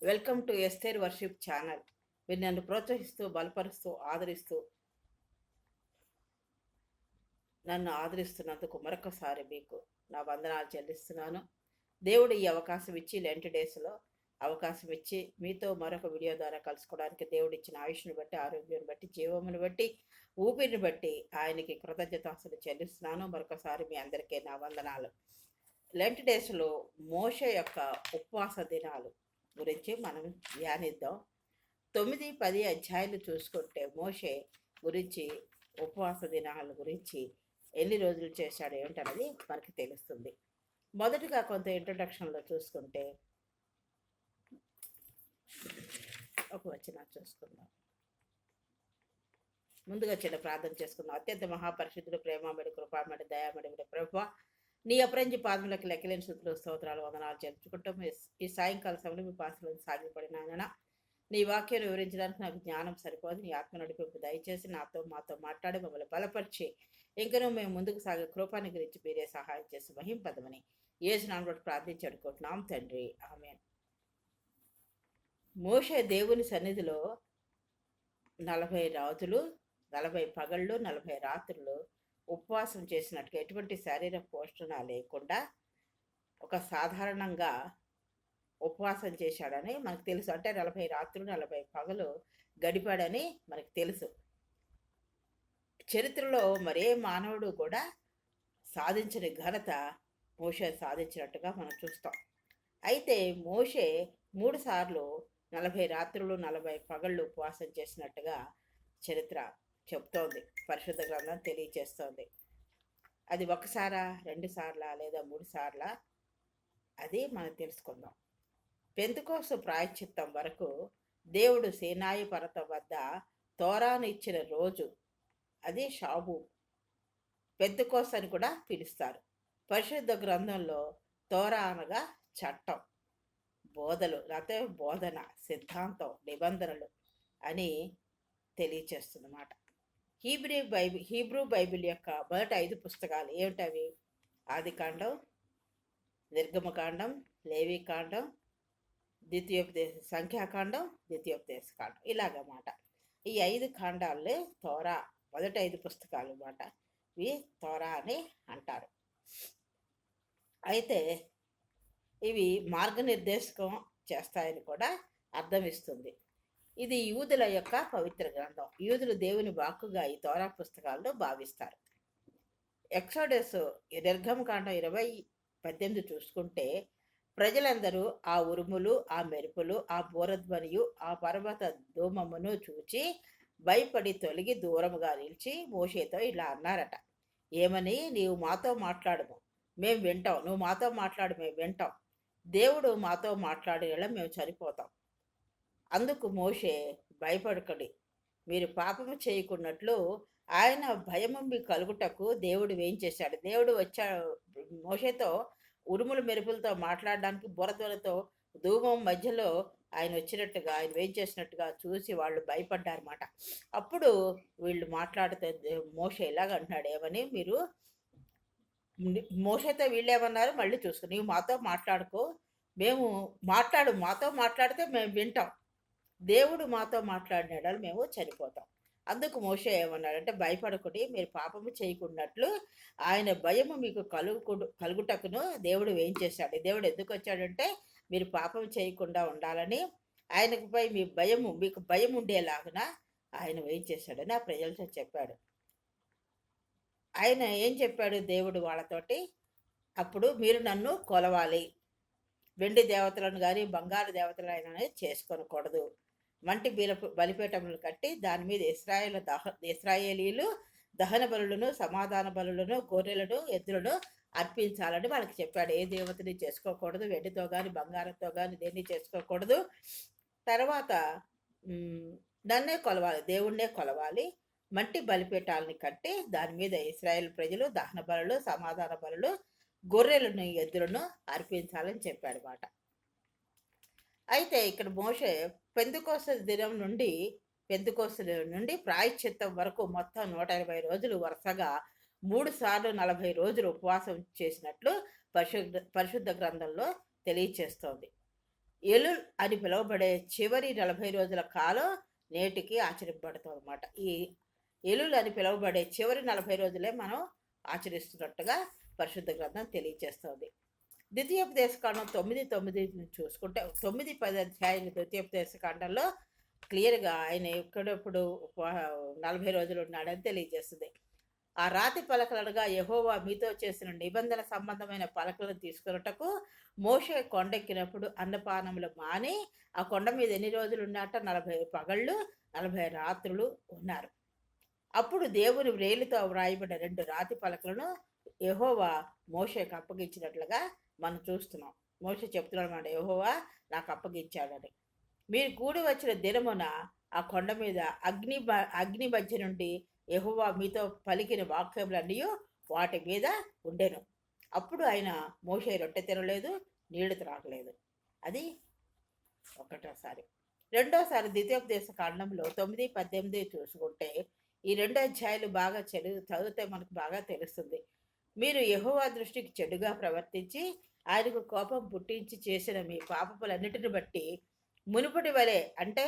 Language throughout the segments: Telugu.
Welcome to Esther worship channel. మీరు నన్ను ప్రోత్సహిస్తూ, బలపరుస్తూ, నన్ను ఆదరిస్తున్నందుకు మరొకసారి మీకు నా వందనాలు చెల్లిస్తున్నాను. దేవుడు ఈ అవకాశం ఇచ్చి లెంట్ డేస్లో అవకాశం ఇచ్చి మీతో మరొక వీడియో ద్వారా కలుసుకోవడానికి దేవుడు ఇచ్చిన ఆయుష్ను బట్టి, ఆరోగ్యాన్ని బట్టి, జీవమును బట్టి, ఊపిరిని బట్టి ఆయనకి కృతజ్ఞతాస్తులు చెల్లిస్తున్నాను. మరొకసారి మీ అందరికీ నా వందనాలు. లెంట్ డేస్లో మోషే యొక్క ఉపవాస దినాలు గురించి మనం ధ్యానిద్దాం. 9-10 అధ్యాయులు చూసుకుంటే మోషే గురించి, ఉపవాస దినాల గురించి ఎన్ని రోజులు చేశాడు ఏమిటనేది మనకి తెలుస్తుంది. మొదటిగా కొంత ఇంట్రొడక్షన్లో చూసుకుంటే ఒక వచనం చూసుకుందాం. ముందుగా చిన్న ప్రార్థన చేసుకుందాం. అత్యంత మహాపరిశుద్ధుడు, ప్రేమమడి, కృపామడి, దయామడి ప్రభువా, నీ అపరంజి పాదములకు లెక్కలేని స్థుతులు, స్తోత్రాలు, వందనాలు జరుపుకుంటాం. ఈ సాయంకాల సమయంలో మీ పాసలను సాగిపడినాయన. నీ వాక్యాన్ని వివరించడానికి నాకు జ్ఞానం సరిపోదు. నీ ఆత్మ నడిపింపు దయచేసి మాతో మాట్లాడి మమ్మల్ని బలపరిచి ఇంకనూ మేము ముందుకు సాగే కృపాన్ని గురించి మీరే సహాయం చేసి మహింపదమని యేసు నామములో ప్రార్థించి అడుగుతున్నాం తండ్రి, ఆమేన్. మోషే దేవుని సన్నిధిలో 40 రోజులు, 40 పగళ్ళు, 40 రాత్రులు ఉపవాసం చేసినట్టుగా ఎటువంటి శారీరక పోషణ లేకుండా ఒక సాధారణంగా ఉపవాసం చేశాడని మనకు తెలుసు. అంటే 40 రాత్రులు 40 పగలు గడిపాడని మనకు తెలుసు. చరిత్రలో మరే మానవుడు కూడా సాధించని ఘనత మోషే సాధించినట్టుగా మనం చూస్తాం. అయితే మోషే 3 సార్లు 40 రాత్రులు 40 పగళ్ళు ఉపవాసం చేసినట్టుగా చరిత్ర చెప్తోంది, పరిశుద్ధ గ్రంథం తెలియచేస్తోంది. అది 1 సారా, 2 సార్లా, లేదా 3 సార్లా, అది మనం తెలుసుకుందాం. పెంతెకోస్తు ప్రాయశ్చిత్తం వరకు దేవుడు సీనాయి పర్వతం వద్ద తోరాను ఇచ్చిన రోజు, అది షాబు, పెంతెకోస్తు అని కూడా పిలుస్తారు. పరిశుద్ధ గ్రంథంలో తోరా అనగా చట్టం, బోధలు, లేకపోతే బోధన, సిద్ధాంతం, నిబంధనలు అని తెలియచేస్తుందన్నమాట. హీబ్రూ బైబిల్ యొక్క మొదటి 5 పుస్తకాలు ఏమిటవి? ఆదికాండం, నిర్గమకాండం, లేవికాండం, సంఖ్యాకాండం, ద్వితీయోపదేశకాండం, ఇలాగన్నమాట. ఈ 5 ఖండాలే తోరా, మొదటి 5 పుస్తకాలు అన్నమాట. ఇవి తోరా అని అంటారు. అయితే ఇవి మార్గనిర్దేశకం చేస్తాయని కూడా అర్థం ఇస్తుంది. ఇది యూదుల యొక్క పవిత్ర గ్రంథం. యూదులు దేవుని వాక్కుగా ఈ తోరా పుస్తకాల్లో భావిస్తారు. ఎక్సోడస్, నిర్గమకాండం 20:18 చూసుకుంటే, ప్రజలందరూ ఆ ఉరుములు, ఆ మెరుపులు, ఆ బూరధ్వనియు, ఆ పర్వత ధూమమును చూచి భయపడి తొలగి దూరముగా నిలిచి మోషేతో ఇలా అన్నారట. ఏమని? నీవు మాతో మాట్లాడము, మేము వింటాం. నువ్వు మాతో మాట్లాడు, మేము వింటాం. దేవుడు మాతో మాట్లాడేలా మేము చనిపోతాం. అందుకు మోషే, భయపడకండి, మీరు పాపము చేయకున్నట్లు ఆయన భయము మీకు కలుగుటకు దేవుడు ఏం చేశాడు? దేవుడు మోషేతో ఉరుములు మెరుపులతో మాట్లాడడానికి, బురదలతో ధూమం మధ్యలో ఆయన వచ్చినట్టుగా, ఆయన వేం చేసినట్టుగా చూసి వాళ్ళు భయపడ్డారన్నమాట. అప్పుడు వీళ్ళు మాట్లాడితే మోషే ఇలాగ అంటున్నాడు, ఏమని? మీరు మోషేతో వీళ్ళేమన్నారు? మళ్ళీ చూసుకో, నీవు మాతో మాట్లాడుకో, మేము మాతో మాట్లాడితే మేము వింటాం. దేవుడు మాతో మాట్లాడినాడు, మేము చనిపోతాం. అందుకు మోషే ఏమన్నాడంటే, భయపడకుడి, మీరు పాపము చేయకున్నట్లు ఆయన భయము మీకు కలుగుటకును దేవుడు ఏం చేశాడు? దేవుడు ఎందుకు వచ్చాడంటే, మీరు పాపం చేయకుండా ఉండాలని, ఆయనపై మీకు భయం ఉండేలాగున ఆయన ఏం చేశాడని ఆ ప్రజలతో చెప్పాడు. ఆయన ఏం చెప్పాడు దేవుడు వాళ్ళతోటి? అప్పుడు మీరు నన్ను కొలవాలి, వెండి దేవతలను కానీ బంగారు దేవతలను అనేది చేసుకోనకూడదు, వంటి బలిపీఠములు కట్టి దాని మీద ఇశ్రాయేలీలు దహన బలులను, సమాధాన బలులను, గొర్రెలను, ఎద్దులను అర్పించాలని వాళ్ళకి చెప్పాడు. ఏ దేవతని చేసుకోకూడదు, వెండితో కానీ బంగారంతో కానీ దేన్ని చేసుకోకూడదు. తర్వాత నన్నే కొలవాలి, దేవుణ్ణే కొలవాలి, మట్టి బలిపీఠాలని కట్టి దాని మీద ఇశ్రాయేల్ ప్రజలు దహన బలులు, సమాధాన బలులు, గొర్రెలను, ఎద్దులను అర్పించాలని చెప్పాడు మాట. అయితే ఇక్కడ మోషే పెంతెకోస్తు దినం నుండి ప్రాయశ్చిత్తం వరకు మొత్తం 120 రోజులు వరుసగా 3 సార్లు 40 రోజులు ఉపవాసం చేసినట్లు పరిశుద్ధ గ్రంథంలో తెలియచేస్తోంది. ఎలుల్ అని పిలువబడే చివరి 40 రోజుల కాలం నేటికి ఆచరింపబడుతుంది అనమాట. ఈ ఎలుల్ అని పిలువబడే చివరి 40 రోజులే మనం ఆచరిస్తున్నట్టుగా పరిశుద్ధ గ్రంథం తెలియజేస్తుంది. ద్వితీయోపదేశకాండం 9:9 చూసుకుంటే 9-10 అధ్యాయులు ద్వితీయోపదేశకాండంలో క్లియర్గా ఆయన ఎక్కడప్పుడు 40 రోజులు ఉన్నాడని తెలియజేస్తుంది. ఆ రాతి పలకలనగా యెహోవా మీతో చేసిన నిబంధన సంబంధమైన పలకలను తీసుకున్నటకు మోషే కొండెక్కినప్పుడు అన్నపానములు మాని ఆ కొండ మీద ఎన్ని రోజులు ఉన్నట్ట 40 పగళ్ళు 40 రాత్రులు ఉన్నారు. అప్పుడు దేవుని వ్రేలితో వ్రాయబడిన 2 రాతి పలకలను యెహోవా మోషేకు అప్పగించినట్లుగా మనం చూస్తున్నాం. మోషే చెప్తున్నాడు అన్నమాట, యెహోవా నాకు అప్పగించాడని. మీరు కూడి వచ్చిన దినమున ఆ కొండ మీద అగ్ని మధ్య నుండి యెహోవా మీతో పలికిన వాక్యములన్నీ వాటి మీద ఉండెను. అప్పుడు ఆయన మోషే రొట్టె తినలేదు, నీళ్లు త్రాగలేదు. అది ఒకటోసారి. రెండోసారి ద్వితీయోపదేశ కాండంలో 9-18 చూసుకుంటే ఈ 2 అధ్యాయాలు బాగా చదివితే మనకు బాగా తెలుస్తుంది. మీరు యెహోవా దృష్టికి చెడుగా ప్రవర్తించి ఆయనకు కోపం పుట్టించి చేసిన మీ పాపములన్నిటిని బట్టి మునుపటి వలె, అంటే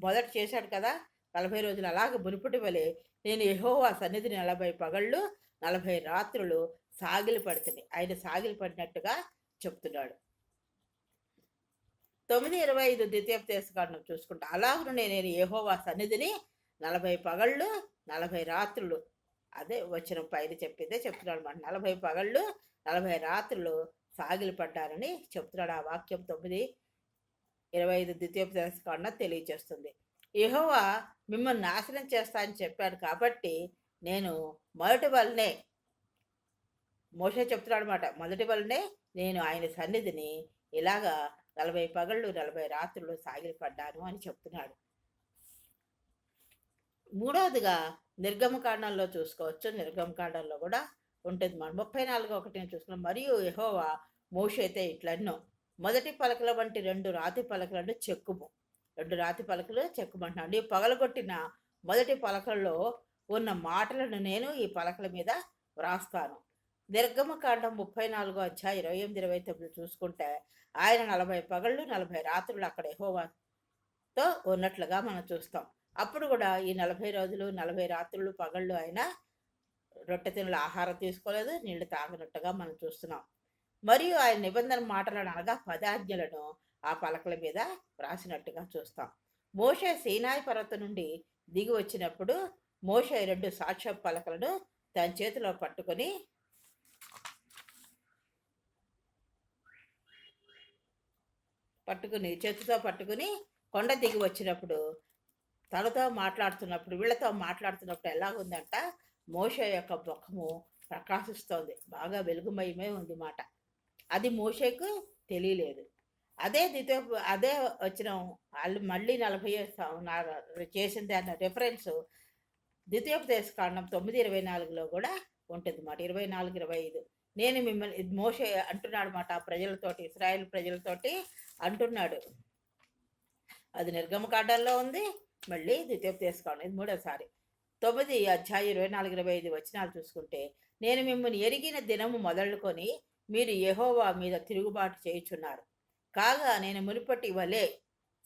మొదట చేశాడు కదా 40 రోజులు, అలాగే మునుపటి వలె నేను యెహోవా సన్నిధిని 40 పగళ్ళు 40 రాత్రులు సాగిలి పడుతుంది. ఆయన సాగిలి పడినట్టుగా చెప్తున్నాడు. 9:25 ద్వితీయోపదేశకాండం చూసుకుంటే అలాగను నేను యెహోవా సన్నిధిని 40 పగళ్ళు 40 రాత్రులు, అదే వచ్చిన పైన చెప్పిందే చెప్తున్నాడు అన్నమాట. 40 పగళ్ళు 40 రాత్రులు సాగిలి పడ్డారని చెప్తున్నాడు. ఆ వాక్యం 9:25 ద్వితీయోపదేశకాండం తెలియజేస్తుంది. యెహోవా మిమ్మల్ని నాశనం చేస్తా అని చెప్పాడు కాబట్టి నేను మొదటి వల్లనే, మోషే చెప్తున్నాడు అనమాట, మొదటి వల్లనే నేను ఆయన సన్నిధిని ఇలాగా 40 పగళ్ళు 40 రాత్రులు సాగిలిపడ్డాను అని చెప్తున్నాడు. మూడవదిగా నిర్గమకాండంలో చూసుకోవచ్చు. నిర్గమకాండంలో కూడా ఉంటుంది. మనం 34:1 చూసుకున్నాం. మరియు యెహోవా మోషేతో ఇట్లన్నో, మొదటి పలకల వంటి 2 రాతి పలకలను చెక్కుము. 2 రాతి పలకలు చెక్కమంటున్నాడు. నీవు పగలగొట్టిన మొదటి పలకల్లో ఉన్న మాటలను నేను ఈ పలకల మీద వ్రాస్తాను. నిర్గమకాండం 34:28-29 చూసుకుంటే ఆయన 40 పగళ్ళు 40 రాత్రులు అక్కడ యెహోవాతో ఉన్నట్లుగా మనం చూస్తాం. అప్పుడు కూడా ఈ 40 రోజులు 40 రాత్రులు పగళ్ళు ఆయన రొట్టె తినలు ఆహారం తీసుకోలేదు, నీళ్లు తాగినట్టుగా మనం చూస్తున్నాం. మరియు ఆయన నిబంధన మాటలను అనగా 10 ఆజ్ఞలను ఆ పలకల మీద రాసినట్టుగా చూస్తాం. మోషే సీనాయి పర్వతం నుండి దిగి వచ్చినప్పుడు మోషే 2 సాక్ష్య పలకలను తన చేతిలో పట్టుకొని చేతితో పట్టుకుని కొండ దిగి వచ్చినప్పుడు తనతో మాట్లాడుతున్నప్పుడు, వీళ్ళతో మాట్లాడుతున్నప్పుడు ఎలాగుందంట, మోషే యొక్క ముఖము ప్రకాశిస్తోంది, బాగా వెలుగుమయమే ఉంది మాట. అది మోషేకు తెలియలేదు. అదే వచ్చిన వాళ్ళు మళ్ళీ 40 చేసింది అన్న రెఫరెన్స్ ద్వితీయోపదేశకాండం 9:24 కూడా ఉంటుంది మాట. 24-25 నేను మిమ్మల్ని, మోషే అంటున్నాడు మాట ప్రజలతోటి, ఇశ్రాయేల్ ప్రజలతోటి అంటున్నాడు. అది నిర్గమకాండంలో ఉంది, మళ్ళీ ద్వితీయోపదేశకాండం, ఇది మూడోసారి. 9:24-25 చూసుకుంటే నేను మిమ్మల్ని ఎరిగిన దినము మొదలుకొని మీరు యెహోవా మీద తిరుగుబాటు చేయుచున్నారు. కాగా నేను మునుపటి వలె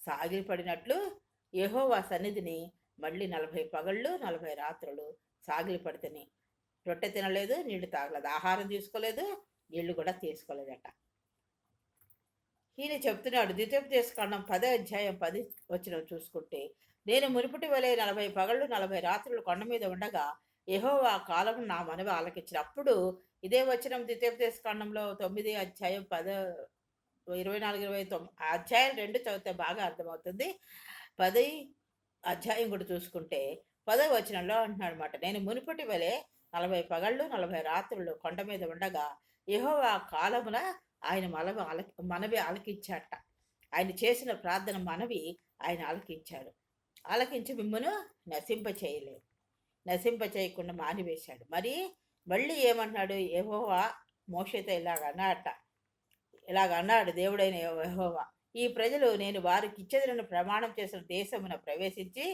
సాగిలిపడినట్లు యెహోవా సన్నిధిని మళ్ళీ 40 పగళ్ళు 40 రాత్రులు సాగిలిపడితేని రొట్టె తినలేదు, నీళ్లు తాగలేదు, ఆహారం తీసుకోలేదు, నీళ్లు కూడా తీసుకోలేదట. ఈయన చెప్తున్నాడు. ద్వితీయోపదేశకాండం 10:10 చూసుకుంటే నేను మునుపటి వలె 40 పగళ్ళు 40 రాత్రులు కొండ మీద ఉండగా యెహోవా కాలము నా మనవి ఆలకించిన. అప్పుడు ఇదే వచనం ద్వితీయోపదేశకాండంలో 9:24-29 అధ్యాయం 2 చదివితే బాగా అర్థమవుతుంది. 10 అధ్యాయం కూడా చూసుకుంటే 10వ వచనంలో అంటున్నాడు అనమాట, నేను మునుపటి వలె 40 పగళ్ళు 40 రాత్రులు కొండ మీద ఉండగా యెహోవా కాలమున ఆయన మనవి ఆలకించాట. ఆయన చేసిన ప్రార్థన మనవి ఆయన ఆలకించాడు. ఆలకించి మిమ్మను నశింప చేయకుండా మానివేశాడు. మళ్ళీ ఏమన్నాడు, యెహోవా మోషేతో ఇలాగన్నాడు దేవుడైన యెహోవా, ఈ ప్రజలు నేను వారికి ఇచ్చేదనని ప్రమాణం చేసిన దేశమున ప్రవేశించి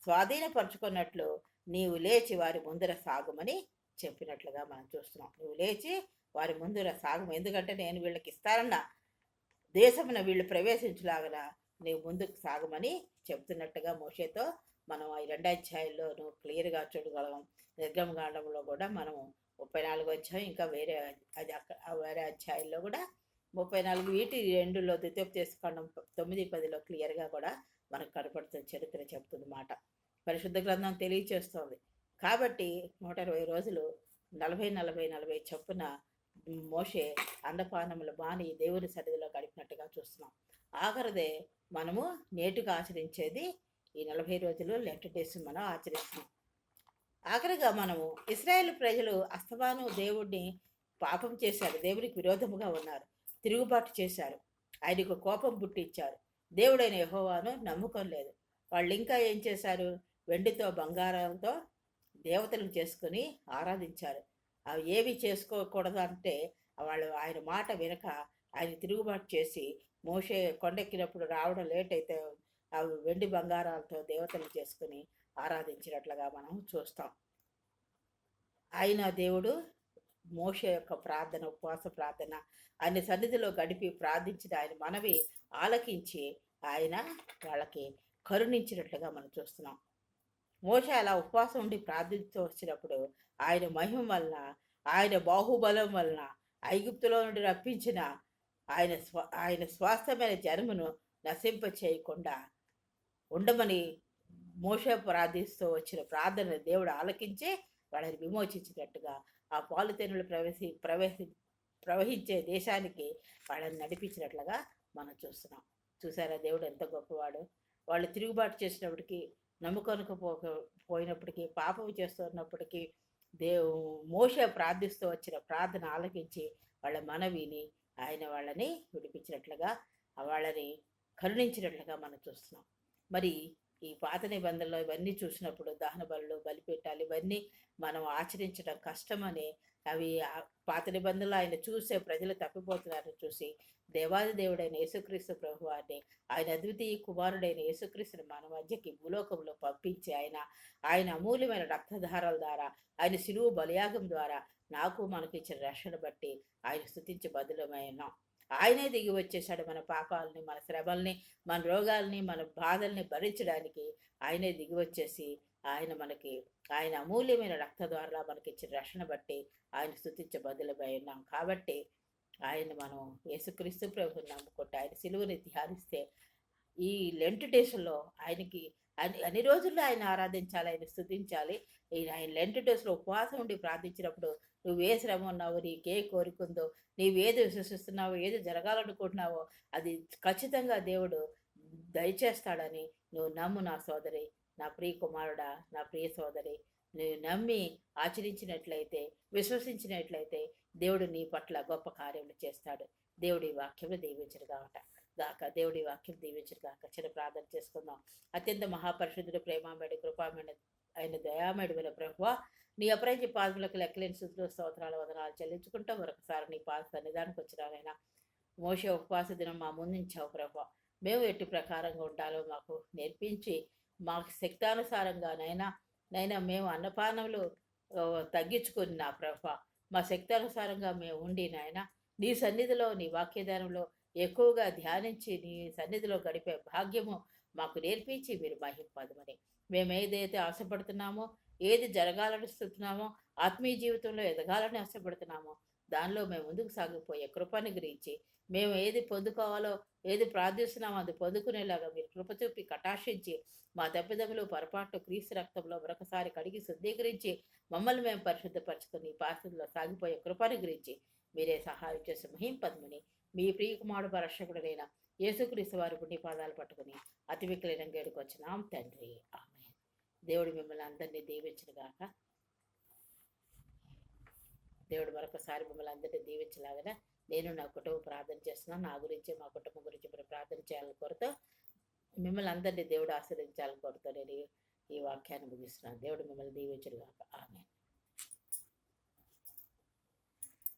స్వాధీనపరుచుకున్నట్లు నీవు లేచి వారి ముందర సాగుమని చెప్పినట్లుగా మనం చూస్తున్నాం. నువ్వు లేచి వారి ముందర సాగము, ఎందుకంటే నేను వీళ్ళకి ఇస్తానన్న దేశమున వీళ్ళు ప్రవేశించలాగన నీవు ముందుకు సాగమని చెప్తున్నట్టుగా మోషేతో మనం ఈ 2 అధ్యాయాల్లోనూ క్లియర్గా చూడగలం. నిర్గమకాండంలో కూడా మనం 34 అధ్యాయం, ఇంకా వేరే అది వేరే అధ్యాయంలో కూడా 34, వీటి 2లో ద్వితీయోపదేశకాండం 9, 10లో క్లియర్గా కూడా మనకు కనపడుతుంది, చరిత్ర చెప్తుంది మాట. పరిశుద్ధ గ్రంథం తెలియచేస్తోంది. కాబట్టి 120 రోజులు 40 చొప్పున మోషే అన్నపానములు మాని దేవుని సన్నిధిలో గడిపినట్టుగా చూస్తున్నాం. ఆఖరిదే మనము నేటిగా ఆచరించేది ఈ 40 రోజులు లెంట్ డేస్ మనం ఆచరిస్తున్నాం. ఆఖరిగా మనము ఇశ్రాయేలు ప్రజలు అస్తమానం దేవుడిని పాపం చేశారు, దేవునికి విరోధముగా ఉన్నారు, తిరుగుబాటు చేశారు, ఆయనకు కోపం పుట్టించారు, దేవుడైన యెహోవాను నమ్ముకోలేదు. లేదు. వాళ్ళు ఇంకా ఏం చేశారు? వెండితో బంగారంతో దేవతలను చేసుకుని ఆరాధించారు. అవి ఏవి చేసుకోకూడదు అంటే వాళ్ళు ఆయన మాట వినక ఆయన తిరుగుబాటు చేసి మోషే కొండెక్కినప్పుడు రావడం లేట్ అయితే అవి వెండి బంగారాలతో దేవతలు చేసుకుని ఆరాధించినట్లుగా మనం చూస్తాం. ఆయన దేవుడు మోషే యొక్క ప్రార్థన, ఉపవాస ప్రార్థన, ఆయన సన్నిధిలో గడిపి ప్రార్థించిన ఆయన మనవి ఆలకించి ఆయన వాళ్ళకి కరుణించినట్లుగా మనం చూస్తున్నాం. మోషే అలా ఉపవాసం ఉండి ప్రార్థిస్తూ వచ్చినప్పుడు ఆయన మహిమ వలన, ఆయన బాహుబలం వలన ఐగుప్తులో నుండి రప్పించిన ఆయన స్వాస్థ్యమైన జన్మను నశింప చేయకుండా ఉండమని మోషే ప్రార్థిస్తూ వచ్చిన ప్రార్థన దేవుడు ఆలకించి వాళ్ళని విమోచించినట్టుగా ఆ పాలుతెనులు ప్రవహించే దేశానికి వాళ్ళని నడిపించినట్లుగా మనం చూస్తున్నాం. చూసారా దేవుడు ఎంత గొప్పవాడు. వాళ్ళు తిరుగుబాటు చేసినప్పటికీ, పోయినప్పటికీ, పాపం చేస్తున్నప్పటికీ మోషే ప్రార్థిస్తూ వచ్చిన ప్రార్థన ఆలకించి వాళ్ళ మనవిని ఆయన వాళ్ళని విడిపించినట్లుగా, వాళ్ళని కరుణించినట్లుగా మనం చూస్తున్నాం. మరి ఈ పాత నిబంధనలో ఇవన్నీ చూసినప్పుడు దహన బలులు, బలిపీఠాలు ఇవన్నీ మనం ఆచరించడం కష్టమని, అవి పాత నిబంధనలు ఆయన చూసే ప్రజలు తప్పిపోతున్నారని చూసి దేవాది దేవుడైన యేసుక్రీస్తు ప్రభువారిని, ఆయన అద్వితీయ కుమారుడైన యేసుక్రీస్తుని మన మధ్యకి భూలోకంలో పంపించి ఆయన అమూల్యమైన రక్తధారాల ద్వారా, ఆయన శిలువ బలియాగం ద్వారా నాకు మనకు ఇచ్చిన రక్షణ బట్టి ఆయన స్తుతించి బదులమైనాం. ఆయనే దిగి వచ్చేసాడు మన పాపాలని, మన శ్రమల్ని, మన రోగాల్ని, మన బాధల్ని భరించడానికి ఆయనే దిగి వచ్చేసి ఆయన అమూల్యమైన రక్త ద్వారా మనకి ఇచ్చిన రక్షణ బట్టి ఆయన స్తుతించ బదులమై ఉన్నాం. కాబట్టి ఆయన మనం యేసుక్రీస్తు ప్రభువుని నమ్ముకుంటే, ఆయన సిలువని ధ్యానిస్తే, ఈ లెంట్ డేస్లో ఆయనకి అన్ని రోజుల్లో ఆయన ఆరాధించాలి, ఆయన స్తుతించాలి. ఆయన లెంట్ డేస్లో ఉపవాసం ఉండి ప్రార్థించినప్పుడు నువ్వే శ్రమ ఉన్నావో, నీకే కోరికుందో, నీవేది విశ్వసిస్తున్నావో, ఏది జరగాలనుకుంటున్నావో అది ఖచ్చితంగా దేవుడు దయచేస్తాడని నువ్వు నమ్ము నా సోదరి, నా ప్రియ కుమారుడా, నా ప్రియ సోదరి. నువ్వు నమ్మి ఆచరించినట్లయితే, విశ్వసించినట్లయితే దేవుడు నీ పట్ల గొప్ప కార్యములు చేస్తాడు. దేవుడి వాక్యములు దీవించరు గాక దేవుడి వాక్యం దీవించరు గాక. చిన్న ప్రార్థన చేసుకుందాం. అత్యంత మహాపరిశుద్ధుడు, ప్రేమామేడు, కృపామేడు, ఆయన దయామేడుమైన ప్రభువా, నీ అపరాజ్య పాదములకు లెక్కలేని స్థుతులు, స్తోత్రాలు, వదనాలు చెల్లించుకుంటూ మరొకసారి నీ పాద సన్నిధానికి వచ్చినానైనా. మోషే ఉపవాస దినం మా ముందుంచావు ప్రభువా. మేము ఎట్టి ప్రకారంగా ఉండాలో మాకు నేర్పించి, మాకు శక్తానుసారంగానైనా మేము అన్నపానములు తగ్గించుకుని నా ప్రభువా, మా శక్తానుసారంగా మేము ఉండి నాయన నీ సన్నిధిలో, నీ వాక్యదానంలో ఎక్కువగా ధ్యానించి నీ సన్నిధిలో గడిపే భాగ్యము మాకు నేర్పించి మీరు మహింపదమని, మేము ఏదైతే ఆశపడుతున్నామో, ఏది జరగాలనిస్తున్నామో, ఆత్మీయ జీవితంలో ఎదగాలని ఆశపడుతున్నామో దానిలో మేము ముందుకు సాగిపోయే కృపను గురించి, మేము ఏది పొందుకోవాలో, ఏది ప్రార్థిస్తున్నామో అది పొందుకునేలాగా మీరు కృప చూపి కటాక్షించి, మా తప్పిదములు పొరపాటు క్రీస్తు రక్తంలో మరొకసారి కడిగి శుద్ధీకరించి మమ్మల్ని మేము పరిశుద్ధపరచుకుని పాత్రలో సాగిపోయే కృపను గురించి మీరే సహాయం చేసి మహింపదమని, మీ ప్రియకుమారుడు పరక్షకుడైన యేసుక్రీస్తు వారి పుణ్య పాదాలు పట్టుకుని అతి వికలీనంగా వచ్చినాం తండ్రి. ఆమేన్. దేవుడు మిమ్మల్ని అందరినీ దీవించుగాక. దేవుడు మరొకసారి మిమ్మల్ని అందరినీ దీవించలాగా నేను నా కుటుంబం ప్రార్థన చేస్తున్నాను. నా గురించి, మా కుటుంబం గురించి మీరు ప్రార్థన చేయాలని కోరుతూ, మిమ్మల్ని అందరినీ దేవుడు ఆశీర్వదించాలని కోరుతూ నేను ఈ వాక్యాన్ని ముగిస్తున్నాను. దేవుడు మిమ్మల్ని దీవించుగాక. ఆమేన్.